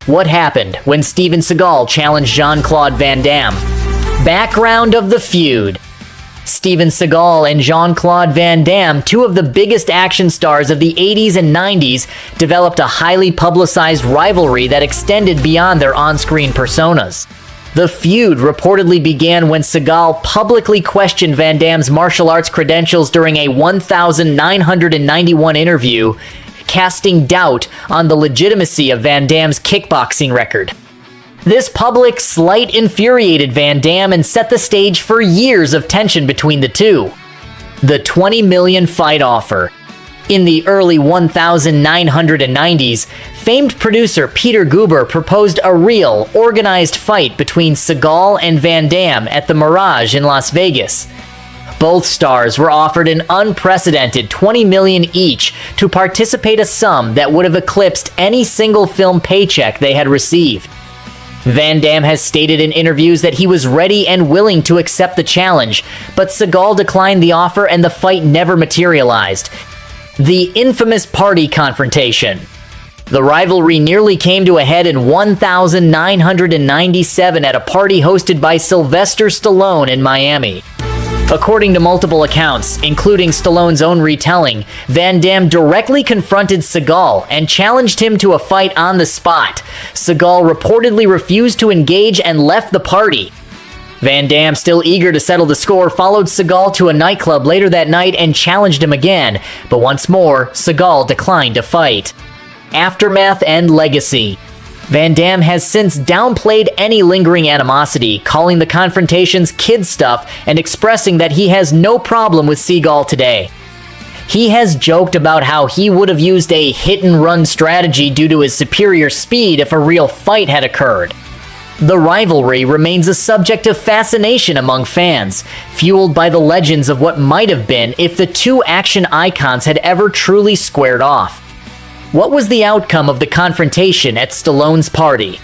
What happened when Steven Seagal challenged Jean-Claude Van Damme? Background of the feud. Steven Seagal and Jean-Claude Van Damme, two of the biggest action stars of the 80s and 90s, developed a highly publicized rivalry that extended beyond their on-screen personas. The feud reportedly began when Seagal publicly questioned Van Damme's martial arts credentials during a 1,991 interview, casting doubt on the legitimacy of Van Damme's kickboxing record. This public slight infuriated Van Damme and set the stage for years of tension between the two. The $20 million fight offer. In the early 1990s, famed producer Peter Guber proposed a real, organized fight between Seagal and Van Damme at the Mirage in Las Vegas. Both stars were offered an unprecedented $20 million each to participate, a sum that would have eclipsed any single film paycheck they had received. Van Damme has stated in interviews that he was ready and willing to accept the challenge, but Seagal declined the offer and the fight never materialized. The infamous party confrontation. The rivalry nearly came to a head in 1997 at a party hosted by Sylvester Stallone in Miami. According to multiple accounts, including Stallone's own retelling, Van Damme directly confronted Seagal and challenged him to a fight on the spot. Seagal reportedly refused to engage and left the party. Van Damme, still eager to settle the score, followed Seagal to a nightclub later that night and challenged him again, but once more, Seagal declined to fight. Aftermath and legacy. Van Damme has since downplayed any lingering animosity, calling the confrontations kid stuff and expressing that he has no problem with Seagal today. He has joked about how he would have used a hit-and-run strategy due to his superior speed if a real fight had occurred. The rivalry remains a subject of fascination among fans, fueled by the legends of what might have been if the two action icons had ever truly squared off. What was the outcome of the confrontation at Stallone's party?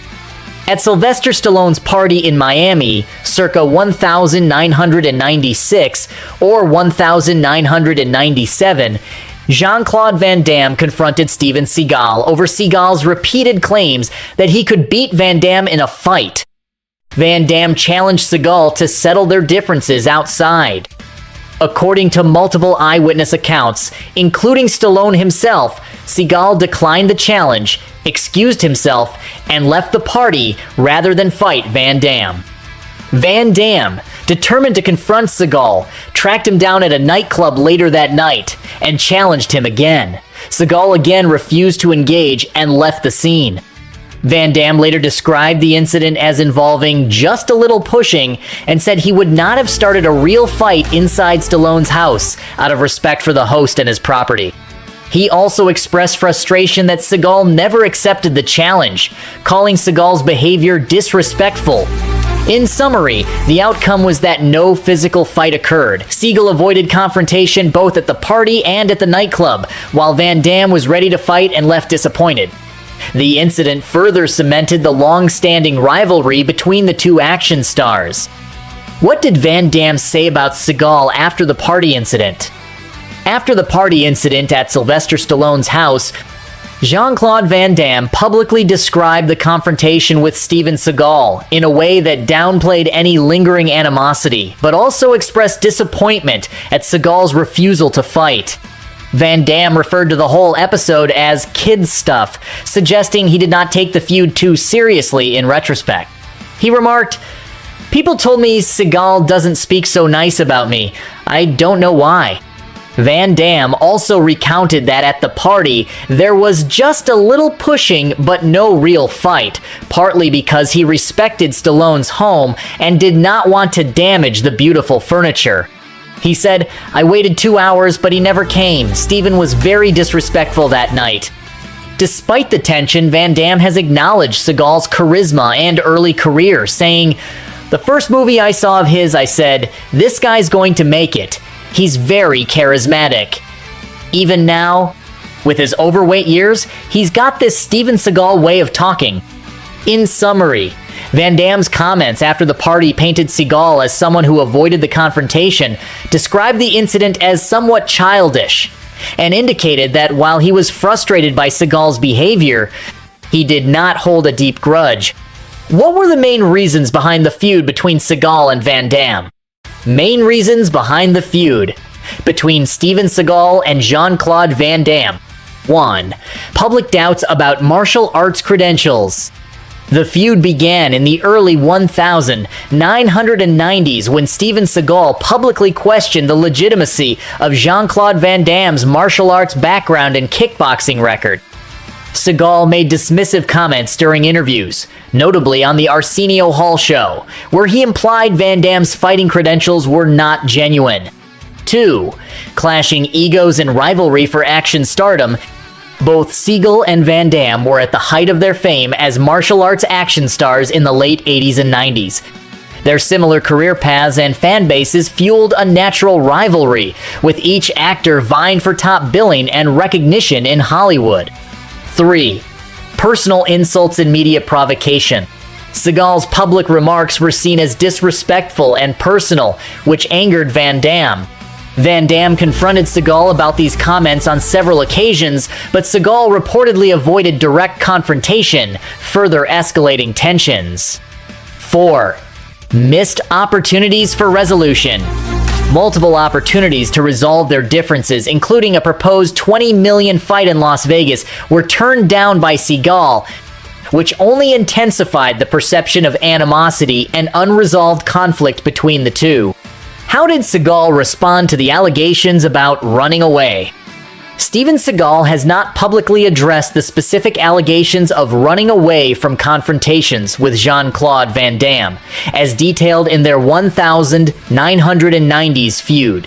At Sylvester Stallone's party in Miami, circa 1996 or 1997, Jean-Claude Van Damme confronted Steven Seagal over Seagal's repeated claims that he could beat Van Damme in a fight. Van Damme challenged Seagal to settle their differences outside. According to multiple eyewitness accounts, including Stallone himself, Seagal declined the challenge, excused himself, and left the party rather than fight Van Damme. Van Damme, determined to confront Seagal, tracked him down at a nightclub later that night and challenged him again. Seagal again refused to engage and left the scene. Van Damme later described the incident as involving just a little pushing and said he would not have started a real fight inside Stallone's house out of respect for the host and his property. He also expressed frustration that Seagal never accepted the challenge, calling Seagal's behavior disrespectful. In summary, the outcome was that no physical fight occurred. Seagal avoided confrontation both at the party and at the nightclub, while Van Damme was ready to fight and left disappointed. The incident further cemented the long-standing rivalry between the two action stars. What did Van Damme say about Seagal after the party incident? After the party incident at Sylvester Stallone's house, Jean-Claude Van Damme publicly described the confrontation with Steven Seagal in a way that downplayed any lingering animosity, but also expressed disappointment at Seagal's refusal to fight. Van Damme referred to the whole episode as kid stuff, suggesting he did not take the feud too seriously in retrospect. He remarked, "People told me Seagal doesn't speak so nice about me. I don't know why." Van Damme also recounted that at the party, there was just a little pushing but no real fight, partly because he respected Stallone's home and did not want to damage the beautiful furniture. He said, "I waited 2 hours, but he never came. Steven was very disrespectful that night." Despite the tension, Van Damme has acknowledged Seagal's charisma and early career, saying, "The first movie I saw of his, I said, this guy's going to make it. He's very charismatic." Even now, with his overweight years, he's got this Steven Seagal way of talking. In summary, Van Damme's comments after the party painted Seagal as someone who avoided the confrontation, described the incident as somewhat childish, and indicated that while he was frustrated by Seagal's behavior, He did not hold a deep grudge. What were the main reasons behind the feud between Seagal and Van Damme? Main reasons behind the feud between Steven Seagal and Jean-Claude Van Damme. 1. Public doubts about martial arts credentials. The feud began in the early 1990s when Steven Seagal publicly questioned the legitimacy of Jean-Claude Van Damme's martial arts background and kickboxing record. Seagal made dismissive comments during interviews, notably on the Arsenio Hall show, where he implied Van Damme's fighting credentials were not genuine. 2. Clashing egos and rivalry for action stardom. Both Seagal and Van Damme were at the height of their fame as martial arts action stars in the late 80s and 90s. Their similar career paths and fan bases fueled a natural rivalry, with each actor vying for top billing and recognition in Hollywood. 3. Personal insults and media provocation. Seagal's public remarks were seen as disrespectful and personal, which angered Van Damme. Van Damme confronted Seagal about these comments on several occasions, but Seagal reportedly avoided direct confrontation, further escalating tensions. 4. Missed opportunities for resolution. Multiple opportunities to resolve their differences, including a proposed $20 million fight in Las Vegas, were turned down by Seagal, which only intensified the perception of animosity and unresolved conflict between the two. How did Seagal respond to the allegations about running away? Steven Seagal has not publicly addressed the specific allegations of running away from confrontations with Jean-Claude Van Damme, as detailed in their 1990s feud.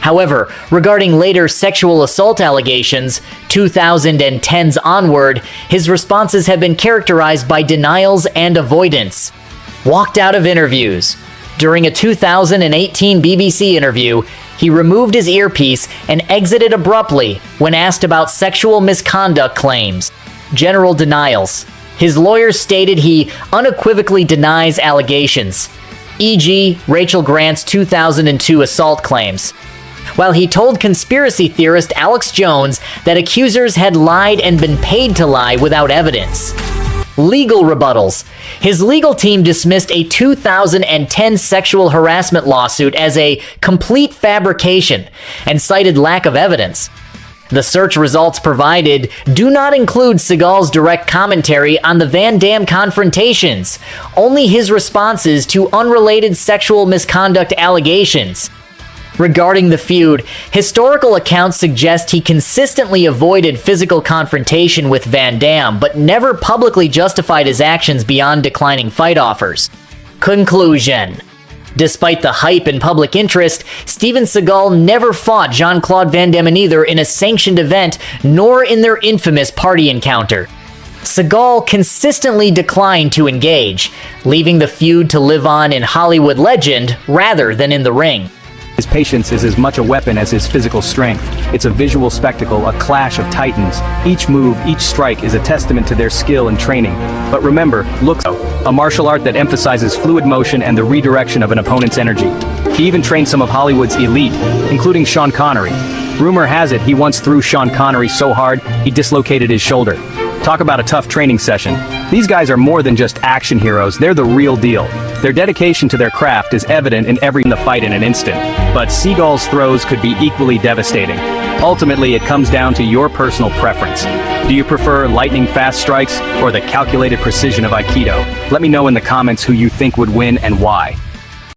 However, regarding later sexual assault allegations, 2010s onward, his responses have been characterized by denials and avoidance. Walked out of interviews. During a 2018 BBC interview, he removed his earpiece and exited abruptly when asked about sexual misconduct claims. General denials. His lawyers stated he unequivocally denies allegations, e.g., Rachel Grant's 2002 assault claims, while he told conspiracy theorist Alex Jones that accusers had lied and been paid to lie without evidence. Legal rebuttals. His legal team dismissed a 2010 sexual harassment lawsuit as a complete fabrication and cited lack of evidence. The search results provided do not include Seagal's direct commentary on the Van Damme confrontations, only his responses to unrelated sexual misconduct allegations. Regarding the feud, historical accounts suggest he consistently avoided physical confrontation with Van Damme, but never publicly justified his actions beyond declining fight offers. Conclusion. Despite the hype and public interest, Steven Seagal never fought Jean-Claude Van Damme either in a sanctioned event nor in their infamous party encounter. Seagal consistently declined to engage, leaving the feud to live on in Hollywood legend rather than in the ring. His patience is as much a weapon as his physical strength. It's a visual spectacle, a clash of titans. Each move, each strike is a testament to their skill and training. But remember, a martial art that emphasizes fluid motion and the redirection of an opponent's energy. He even trained some of Hollywood's elite, including Sean Connery. Rumor has it he once threw Sean Connery so hard, he dislocated his shoulder. Talk about a tough training session. These guys are more than just action heroes, they're the real deal. Their dedication to their craft is evident in every fight in an instant. But Seagal's throws could be equally devastating. Ultimately, it comes down to your personal preference. Do you prefer lightning-fast strikes or the calculated precision of Aikido? Let me know in the comments who you think would win and why.